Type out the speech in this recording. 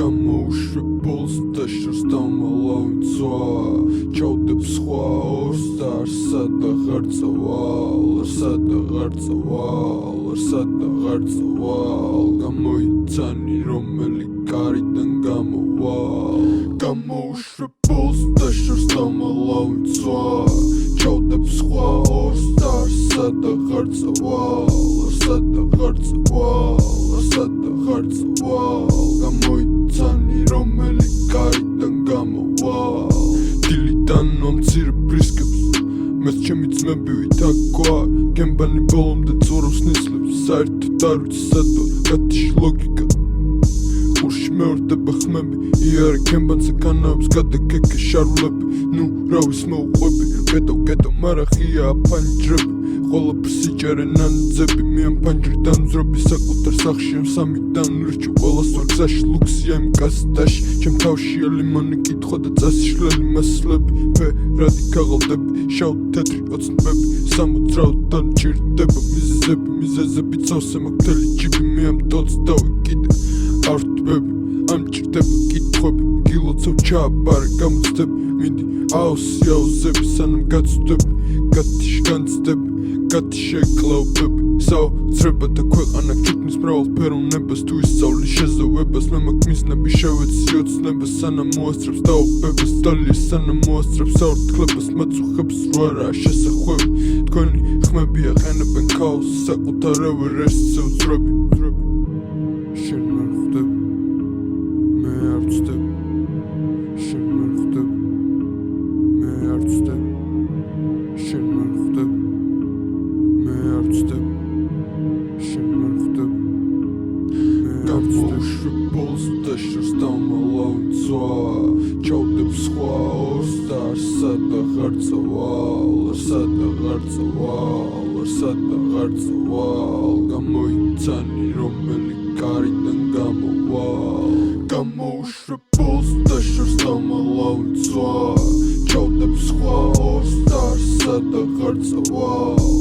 გამოუშვებულს და შორს დამალავინცვა ჩავდებ სხვა ორს და არსად აღარწავალ გამოიცანი რომელი კარიდან გამოვალ გამოუშვებულს და შორს დამალავინცვა ჩავდებ სხვა ორს და არსად აღარწავალ გამოიცანი რომელი კარიდან გამოვალ დილიდან მომცირე ბრისკებს მეც ჩემი ძმები ვითაკვა გემბანი ბოლომდე წურავს ნისლებს საერთოდ არ ვიცი სადაა გათიშ ლოგიკა ხურში მეორდება ხმები იარე გემბანზე განავს გადაგეკე შარულები ნუ რავის მოუყვები კეტო მარა ღია აფანჯრები ყველაფერს იჭერე ნანძები მე ამ ფანჯრიდან ვზრობი საკუთარ სახში ამ სამიდან ვირჩევ ყველას ვარ გზაში ლუქსია იმ კასტაში ჩემ თავშია ლიმონი კითხვა და წასიშლელი მასლები ფერადი ქაღალდები შავ თეთრი ოცნებები სამოძრაოდან მჭირდება მიზეზები წავსე მაგ მთელი ჯიბი მე ამ დოც დავიკიდე არ ვთბები ამ მჭირდება კითხვები გილოცავ ჩააბარე გამოცდები მინდი აუზები სანამ გაცვდები გათიშ განცდები გათიშე კლაუბები საოცრებათა ქვეყანა გჩუქნის მრავალფეროვნებას თუ ისწავლი შეზავებას მე მაგ მიზნები შევეცი ოცნებას სანამ მოასწრებს დაობებას დალიის სანამ მოასწრებს საორთქლებას მაწუხებს რო არაა შესახვევი თქვენი ხმები აყენებენ ქაოსს საკუთარ ევერესტზე ვძვრები შენ არ ხვდები მე არ ვცდები შენ არ ხვდები მე არ ვცდები შენ არ ხვდები მე არ ვცდები შენ არ ხვდები გამოუშვებულს და შორს დამალავინცვა ჩავდებ სხვა ორს და არსად აღარწავალ გამოიცანი რომელი კარიდან გამოვალ გამოუშვებულს და შორს დამალავინცვა ჩავდებ სხვა ორს და არსად აღარწავალ